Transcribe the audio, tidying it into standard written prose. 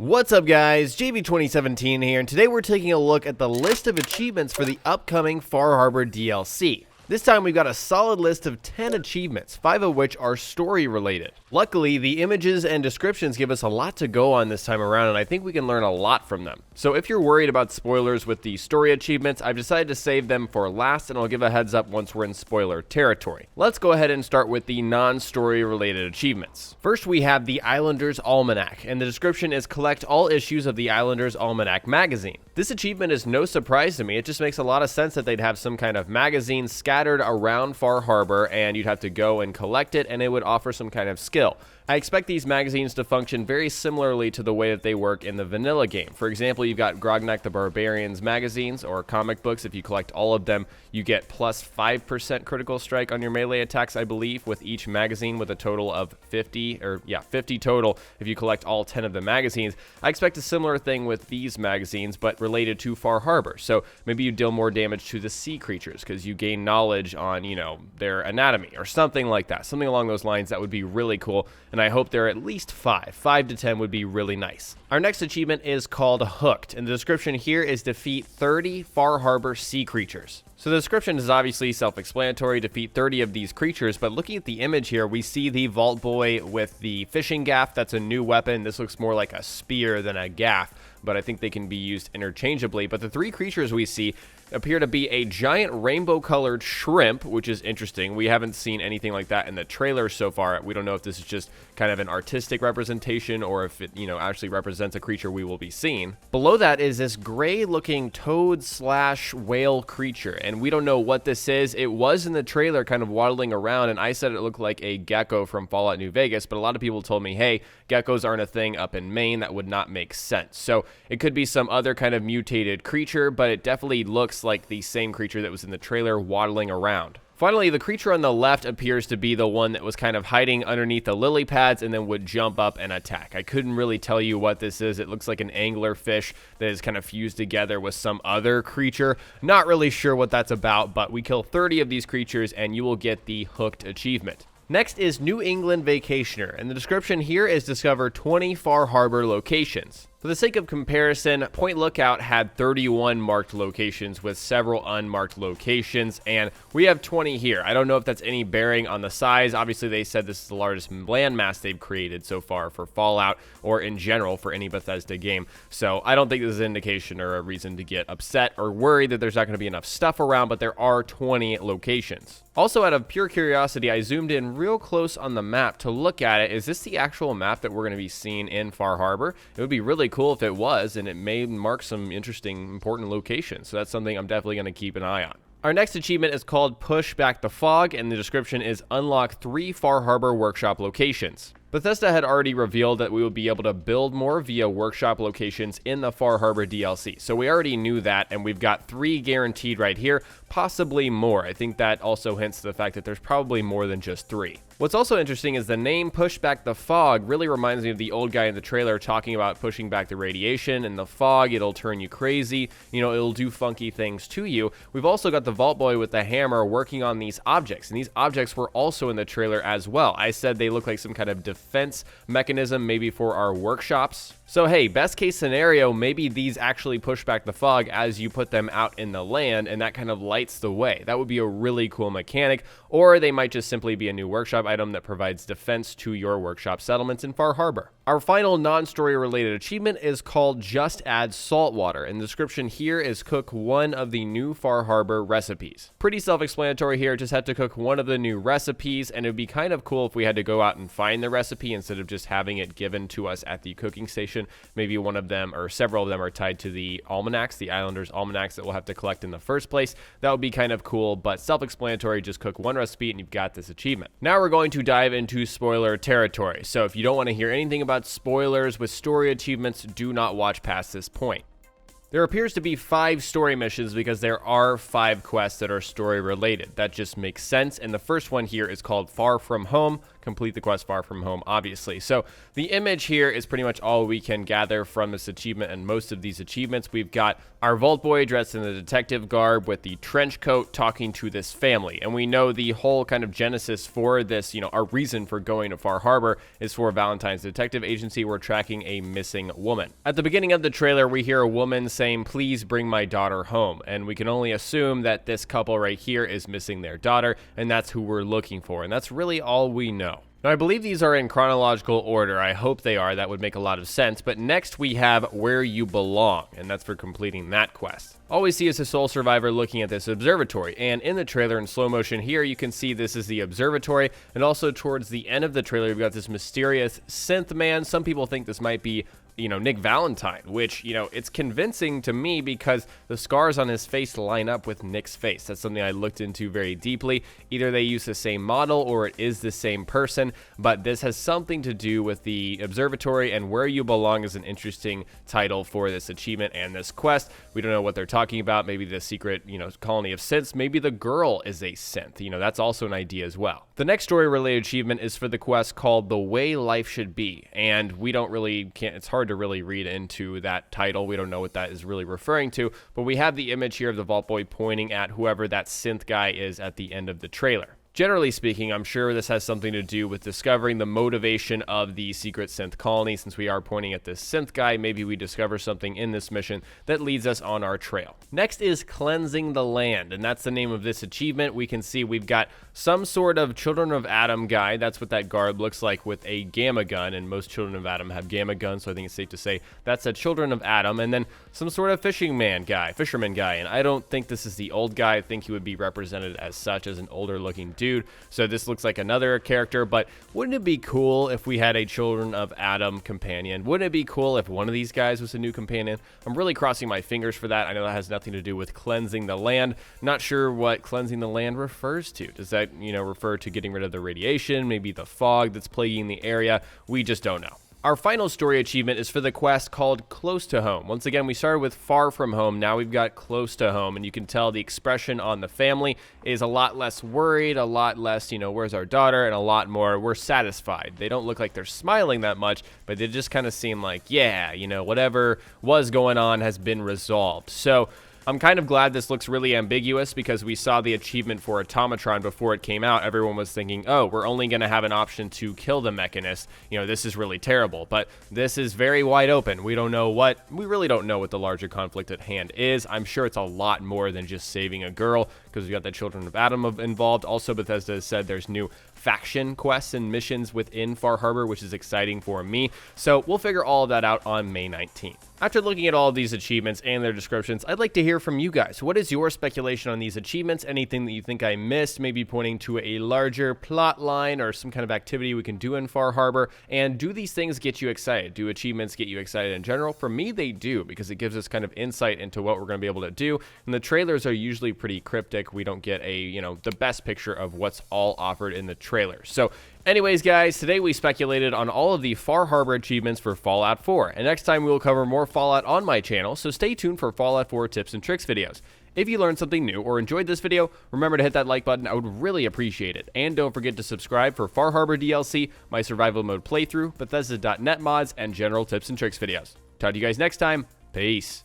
What's up guys, JV2017 here, and today we're taking a look at the list of achievements for the upcoming Far Harbor DLC. This time we've got a solid list of 10 achievements, 5 of which are story related. Luckily, the images and descriptions give us a lot to go on this time around, and I think we can learn a lot from them. So if you're worried about spoilers with the story achievements, I've decided to save them for last, and I'll give a heads up once we're in spoiler territory. Let's go ahead and start with the non-story related achievements. First we have the Islanders Almanac, and the description is collect all issues of the Islanders Almanac magazine. This achievement is no surprise to me, it just makes a lot of sense that they'd have some kind of magazine scattered around Far Harbor and you'd have to go and collect it and it would offer some kind of skill. I expect these magazines to function very similarly to the way that they work in the vanilla game. For example, you've got Grognak the Barbarian's magazines or comic books. If you collect all of them, you get plus 5% critical strike on your melee attacks, I believe, with each magazine with a total of 50 total if you collect all 10 of the magazines. I expect a similar thing with these magazines, but related to Far Harbor. So maybe you deal more damage to the sea creatures because you gain knowledge on, their anatomy or something like that. Something along those lines that would be really cool. And I hope there are at least 5 to 10 would be really nice. Our next achievement is called Hooked, and the description here is defeat 30 Far Harbor sea creatures. So the description is obviously self-explanatory, defeat 30 of these creatures, but looking at the image here, we see the Vault Boy with the fishing gaff. That's a new weapon. This looks more like a spear than a gaff, but I think they can be used interchangeably. But the 3 creatures we see appear to be a giant rainbow-colored shrimp, which is interesting. We haven't seen anything like that in the trailer so far. We don't know if this is just kind of an artistic representation or if it, actually represents a creature we will be seeing. Below that is this gray-looking toad/whale creature, and we don't know what this is. It was in the trailer kind of waddling around, and I said it looked like a gecko from Fallout New Vegas, but a lot of people told me, hey, geckos aren't a thing up in Maine. That would not make sense. So it could be some other kind of mutated creature, but it definitely looks like the same creature that was in the trailer waddling around. Finally, the creature on the left appears to be the one that was kind of hiding underneath the lily pads and then would jump up and attack. I couldn't really tell you what this is. It looks like an angler fish that is kind of fused together with some other creature. Not really sure what that's about, but we kill 30 of these creatures and you will get the Hooked achievement. Next is New England Vacationer, and the description here is discover 20 Far Harbor locations. For the sake of comparison, Point Lookout had 31 marked locations with several unmarked locations, and we have 20 here. I don't know if that's any bearing on the size. Obviously, they said this is the largest landmass they've created so far for Fallout or in general for any Bethesda game. So I don't think this is an indication or a reason to get upset or worried that there's not going to be enough stuff around, but there are 20 locations. Also, out of pure curiosity, I zoomed in real close on the map to look at it. Is this the actual map that we're going to be seeing in Far Harbor? It would be really cool if it was, and it may mark some interesting, important locations. So that's something I'm definitely going to keep an eye on. Our next achievement is called Push Back the Fog, and the description is unlock 3 Far Harbor workshop locations. Bethesda had already revealed that we would be able to build more via workshop locations in the Far Harbor DLC. So we already knew that, and we've got 3 guaranteed right here, possibly more. I think that also hints to the fact that there's probably more than just 3. What's also interesting is the name Push Back the Fog really reminds me of the old guy in the trailer talking about pushing back the radiation and the fog. It'll turn you crazy. It'll do funky things to you. We've also got the Vault Boy with the hammer working on these objects, and these objects were also in the trailer as well. I said they look like some kind of defense mechanism, maybe for our workshops. So hey, best case scenario, maybe these actually push back the fog as you put them out in the land, and that kind of lights the way. That would be a really cool mechanic, or they might just simply be a new workshop item that provides defense to your workshop settlements in Far Harbor. Our final non-story related achievement is called Just Add Saltwater, and the description here is cook one of the new Far Harbor recipes. Pretty self-explanatory here, just had to cook one of the new recipes, and it would be kind of cool if we had to go out and find the recipe instead of just having it given to us at the cooking station. Maybe one of them or several of them are tied to the almanacs, the Islanders almanacs that we'll have to collect in the first place. That would be kind of cool, but self-explanatory, just cook one recipe and you've got this achievement. Now we're going to dive into spoiler territory. So if you don't want to hear anything about spoilers with story achievements, do not watch past this point. There appears to be 5 story missions because there are 5 quests that are story related. That just makes sense, and the first one here is called Far From Home. Complete the quest Far From Home, obviously. So the image here is pretty much all we can gather from this achievement and most of these achievements. We've got our Vault Boy dressed in the detective garb with the trench coat talking to this family, and we know the whole kind of genesis for this, our reason for going to Far Harbor is for Valentine's Detective Agency. We're tracking a missing woman. At the beginning of the trailer, we hear a woman saying, "Please bring my daughter home," and we can only assume that this couple right here is missing their daughter, and that's who we're looking for, and that's really all we know. Now, I believe these are in chronological order. I hope they are. That would make a lot of sense. But next we have Where You Belong, and that's for completing that quest. All we see is a sole survivor looking at this observatory, and in the trailer in slow motion here, you can see this is the observatory, and also towards the end of the trailer, we've got this mysterious synth man. Some people think this might be Nick Valentine, which, it's convincing to me because the scars on his face line up with Nick's face. That's something I looked into very deeply. Either they use the same model or it is the same person, but this has something to do with the observatory, and Where You Belong is an interesting title for this achievement and this quest. We don't know what they're talking about. Maybe the secret, colony of synths. Maybe the girl is a synth. That's also an idea as well. The next story-related achievement is for the quest called The Way Life Should Be, and it's hard to really read into that title. We don't know what that is really referring to, but we have the image here of the Vault Boy pointing at whoever that synth guy is at the end of the trailer. Generally speaking, I'm sure this has something to do with discovering the motivation of the secret synth colony. Since we are pointing at this synth guy, maybe we discover something in this mission that leads us on our trail. Next is Cleansing the Land, and that's the name of this achievement. We can see we've got some sort of Children of Adam guy. That's what that garb looks like with a gamma gun, and most Children of Adam have gamma guns, so I think it's safe to say that's a Children of Adam. And then some sort of fisherman guy, and I don't think this is the old guy. I think he would be represented as such, as an older looking dude. So this looks like another character, but wouldn't it be cool if we had a Children of Adam companion? Wouldn't it be cool if one of these guys was a new companion? I'm really crossing my fingers for that. I know that has nothing to do with cleansing the land. Not sure what cleansing the land refers to. Does that, refer to getting rid of the radiation, maybe the fog that's plaguing the area? We just don't know. Our final story achievement is for the quest called Close to Home. Once again, we started with Far From Home. Now we've got Close to Home, and you can tell the expression on the family is a lot less worried, a lot less, where's our daughter, and a lot more, we're satisfied. They don't look like they're smiling that much, but they just kind of seem like, yeah, whatever was going on has been resolved. So I'm kind of glad this looks really ambiguous because we saw the achievement for Automatron before it came out. Everyone was thinking, oh, we're only going to have an option to kill the Mechanist. This is really terrible. But this is very wide open. We really don't know what the larger conflict at hand is. I'm sure it's a lot more than just saving a girl because we got the Children of Adam involved. Also, Bethesda has said there's new faction quests and missions within Far Harbor, which is exciting for me. So we'll figure all of that out on May 19th. After looking at all of these achievements and their descriptions, I'd like to hear from you guys. What is your speculation on these achievements? Anything that you think I missed, maybe pointing to a larger plot line or some kind of activity we can do in Far Harbor? And do these things get you excited? Do achievements get you excited in general? For me, they do, because it gives us kind of insight into what we're going to be able to do. And the trailers are usually pretty cryptic. We don't get the best picture of what's all offered in the trailer. So anyways, guys, today we speculated on all of the Far Harbor achievements for Fallout 4, and next time we will cover more Fallout on my channel, so stay tuned for Fallout 4 tips and tricks videos. If you learned something new or enjoyed this video, remember to hit that like button. I would really appreciate it. And don't forget to subscribe for Far Harbor DLC, my survival mode playthrough, Bethesda.net mods, and general tips and tricks videos. Talk to you guys next time. Peace.